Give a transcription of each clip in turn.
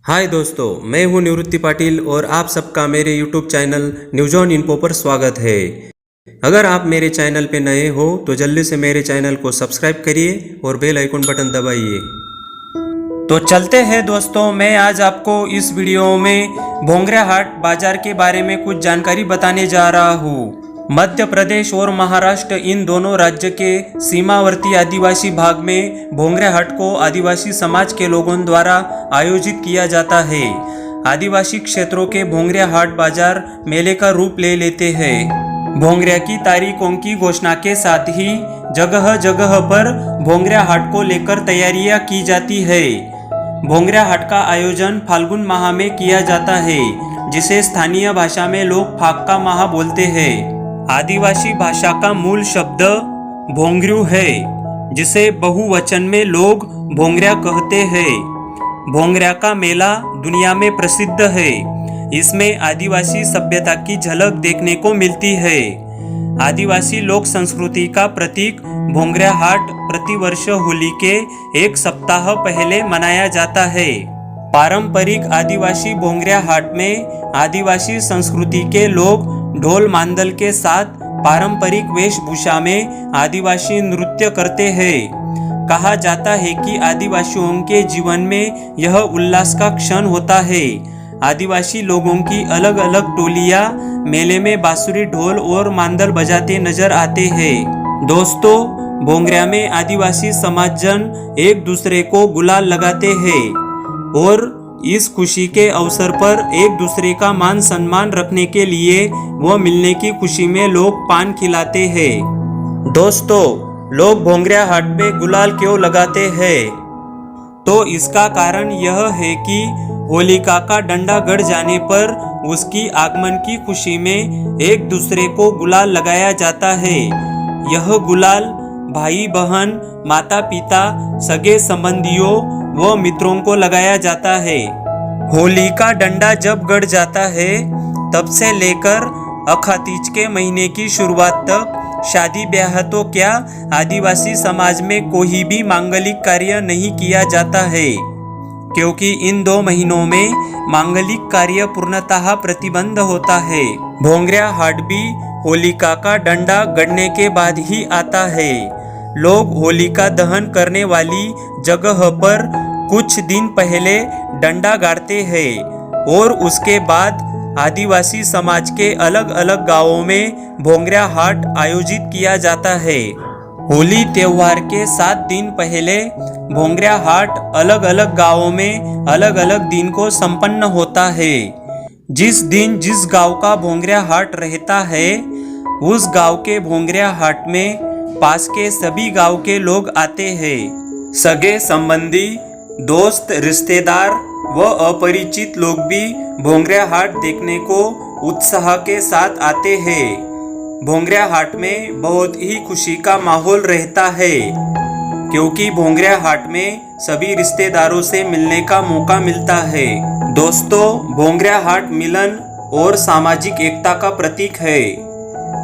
हाय दोस्तों, मैं हूं निवृत्ति पाटिल और आप सबका मेरे YouTube channel news on info पर स्वागत है। अगर आप मेरे चैनल पे नए हो तो जल्दी से मेरे चैनल को सब्सक्राइब करिए और बेल आइकन बटन दबाइए। तो चलते हैं दोस्तों, मैं आज आपको इस वीडियो में भोंगरा हाट बाजार के बारे में कुछ जानकारी बताने जा रहा हूँ। मध्य प्रदेश और महाराष्ट्र इन दोनों राज्य के सीमावर्ती आदिवासी भाग में भोंगरा हाट को आदिवासी समाज के लोगों द्वारा आयोजित किया जाता है। आदिवासी क्षेत्रों के भोंगरा हाट बाजार मेले का रूप ले लेते हैं। भोंगरा की तारीखों की घोषणा के साथ ही जगह जगह पर भोंगरा हाट को लेकर तैयारियां की जाती है। भोंगरा हाट का आयोजन फाल्गुन माह में किया जाता है, जिसे स्थानीय भाषा में लोग फाग का माह बोलते हैं। आदिवासी भाषा का मूल शब्द भोंगरू है, जिसे बहुवचन में लोग भोंगरा कहते हैं। भोंगरा का मेला दुनिया में प्रसिद्ध है। इसमें आदिवासी सभ्यता की झलक देखने को मिलती है। आदिवासी लोक संस्कृति का प्रतीक भोंगरा हाट प्रतिवर्ष होली के एक सप्ताह पहले मनाया जाता है। पारंपरिक आदिवासी भोंगरा हाट में आदिवासी संस्कृति के लोग ढोल मांदल के साथ पारंपरिक वेशभूषा में आदिवासी नृत्य करते हैं। कहा जाता है कि आदिवासियों के जीवन में यह उल्लास का क्षण होता है। आदिवासी लोगों की अलग अलग टोलियां मेले में बांसुरी, ढोल और मांदल बजाते नजर आते हैं। दोस्तों, भोंगरा में आदिवासी समाजजन एक दूसरे को गुलाल लगाते हैं और इस खुशी के अवसर पर एक दूसरे का मान सम्मान रखने के लिए वो मिलने की खुशी में लोग पान खिलाते हैं। दोस्तों, लोग भोंगरा हाट पे गुलाल क्यों लगाते हैं? तो इसका कारण यह है कि होलिका का डंडा गड़ जाने पर उसकी आगमन की खुशी में एक दूसरे को गुलाल लगाया जाता है। यह गुलाल भाई बहन, माता पिता, सगे संबंधियों व मित्रों को लगाया जाता है। होली का डंडा जब गड़ जाता है तब से लेकर अखातीज के महीने की शुरुआत तक शादी ब्याह तो क्या, आदिवासी समाज में कोई भी मांगलिक कार्य नहीं किया जाता है, क्योंकि इन 2 महीनों में मांगलिक कार्य पूर्णतः प्रतिबंध होता है। भोंगरा हाट भी होलिका का डंडा गड़ने के बाद ही आता है। लोग होलिका दहन करने वाली जगह पर कुछ दिन पहले डंडा गाड़ते हैं और उसके बाद आदिवासी समाज के अलग अलग गांवों में भोंगरा हाट आयोजित किया जाता है। होली त्योहार के 7 दिन पहले भोंगरा हाट अलग अलग गांवों में अलग अलग दिन को संपन्न होता है। जिस दिन जिस गांव का भोंगरा हाट रहता है, उस गांव के भोंगरा हाट में पास के सभी गांव के लोग आते हैं। सगे संबंधी, दोस्त, रिश्तेदार व अपरिचित लोग भी भोंगरा हाट देखने को उत्साह के साथ आते हैं। भोंगरा हाट में बहुत ही खुशी का माहौल रहता है, क्योंकि भोंगरा हाट में सभी रिश्तेदारों से मिलने का मौका मिलता है। दोस्तों, भोंगरा हाट मिलन और सामाजिक एकता का प्रतीक है।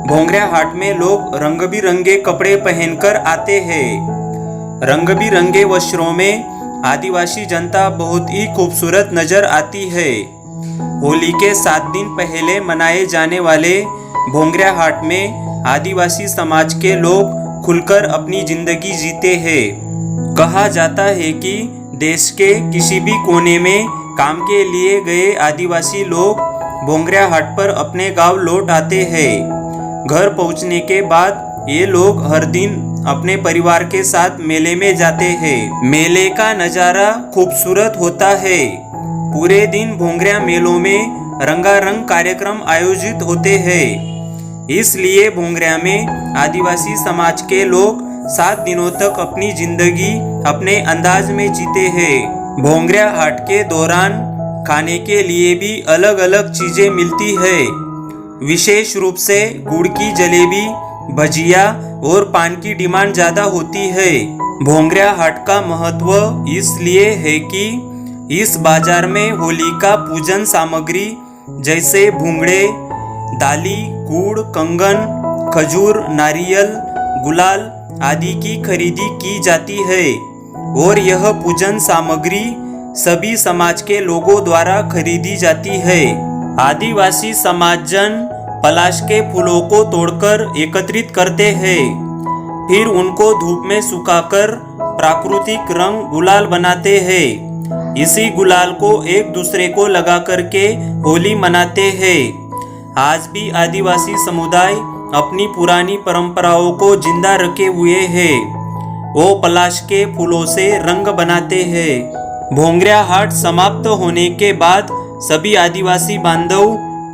भोंगरा हाट में लोग रंग बिरंगे कपड़े पहनकर आते हैं। रंग बिरंगे वस्त्रों में आदिवासी जनता बहुत ही खूबसूरत नजर आती है। होली के 7 दिन पहले मनाए जाने वाले भोंगरा हाट में आदिवासी समाज के लोग खुलकर अपनी जिंदगी जीते हैं। कहा जाता है कि देश के किसी भी कोने में काम के लिए गए आदिवासी लोग भोंगरा हाट पर अपने गांव लौट आते हैं। घर पहुंचने के बाद ये लोग हर दिन अपने परिवार के साथ मेले में जाते हैं। मेले का नज़ारा खूबसूरत होता है। पूरे दिन भोंगरा मेलों में रंगारंग कार्यक्रम आयोजित होते हैं। इसलिए भोंगरा में आदिवासी समाज के लोग 7 दिनों तक अपनी जिंदगी अपने अंदाज में जीते हैं। भोंगरा हाट के दौरान खाने के लिए भी अलग अलग चीजें मिलती है। विशेष रूप से गुड़ की जलेबी, भजिया और पान की डिमांड ज्यादा होती है। भोंगरा हाट का महत्व इसलिए है कि इस बाजार में होली का पूजन सामग्री जैसे भुंगड़े, दाली, गुड़, कंगन, खजूर, नारियल, गुलाल आदि की खरीदी की जाती है और यह पूजन सामग्री सभी समाज के लोगों द्वारा खरीदी जाती है। आदिवासी समाजजन पलाश के फूलों को तोड़कर एकत्रित करते हैं, फिर उनको धूप में सुखाकर प्राकृतिक रंग गुलाल बनाते हैं। इसी गुलाल को एक दूसरे को लगा करके होली मनाते हैं। आज भी आदिवासी समुदाय अपनी पुरानी परंपराओं को जिंदा रखे हुए हैं। वो पलाश के फूलों से रंग बनाते हैं। भोंगरिया हाट समाप्त होने के बाद सभी आदिवासी बांधव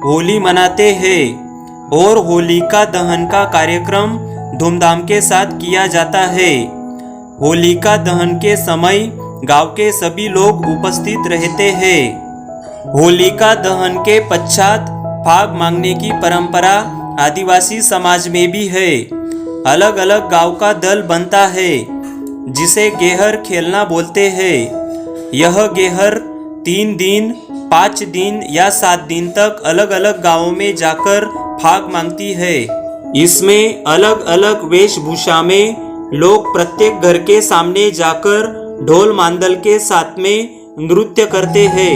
होली मनाते हैं और होलिका दहन का कार्यक्रम धूमधाम के साथ किया जाता है। होलिका दहन के समय गांव के सभी लोग उपस्थित रहते हैं। होलिका दहन के पश्चात फाग मांगने की परंपरा आदिवासी समाज में भी है। अलग अलग गांव का दल बनता है जिसे गेहर खेलना बोलते हैं। यह गेहर 3 दिन, 5 दिन या 7 दिन तक अलग अलग गांवों में जाकर फाग मांगती है। इसमें अलग अलग वेशभूषा में लोग प्रत्येक घर के सामने जाकर ढोल मांदल के साथ में नृत्य करते हैं।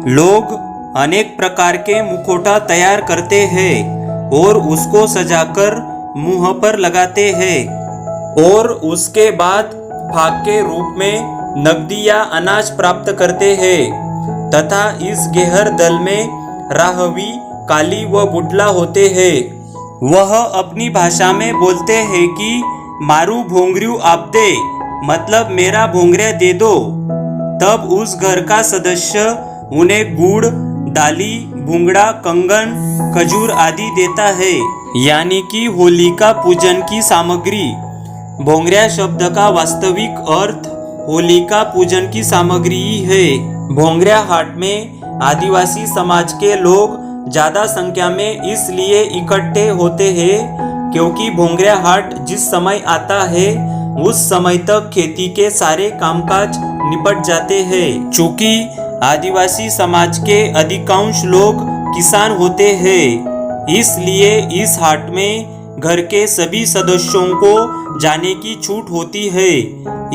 लोग अनेक प्रकार के मुखौटा तैयार करते हैं और उसको सजाकर मुंह पर लगाते हैं और उसके बाद फाग के रूप में नकदी या अनाज प्राप्त करते हैं तथा इस गेहर दल में राहवी, काली व बुढ़ला होते हैं। वह अपनी भाषा में बोलते हैं कि मारू भोंगरियू आप दे, मतलब मेरा भोंगरिया दे दो। तब उस घर का सदस्य उन्हें गुड़, दाली, भुंगड़ा, कंगन, खजूर आदि देता है, यानी कि होलिका पूजन की सामग्री। भोंगरिया शब्द का वास्तविक अर्थ होलिका पूजन की सामग्री ही है। भोंगरिया हाट में आदिवासी समाज के लोग ज्यादा संख्या में इसलिए इकट्ठे होते हैं क्योंकि भोंगरिया हाट जिस समय आता है उस समय तक खेती के सारे कामकाज निपट जाते हैं। चूंकि आदिवासी समाज के अधिकांश लोग किसान होते हैं, इसलिए इस हाट में घर के सभी सदस्यों को जाने की छूट होती है।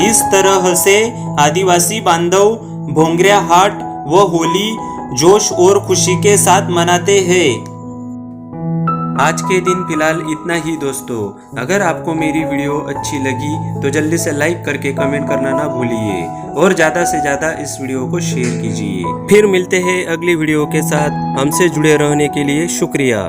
इस तरह से आदिवासी बांधव भोंगरिया हाट व होली जोश और खुशी के साथ मनाते हैं। आज के दिन फिलहाल इतना ही दोस्तों। अगर आपको मेरी वीडियो अच्छी लगी तो जल्दी से लाइक करके कमेंट करना ना भूलिए और ज़्यादा से ज़्यादा इस वीडियो को शेयर कीजिए। फिर मिलते हैं अगली वीडियो के साथ। हमसे जुड़े रहने के लिए शुक्रिया।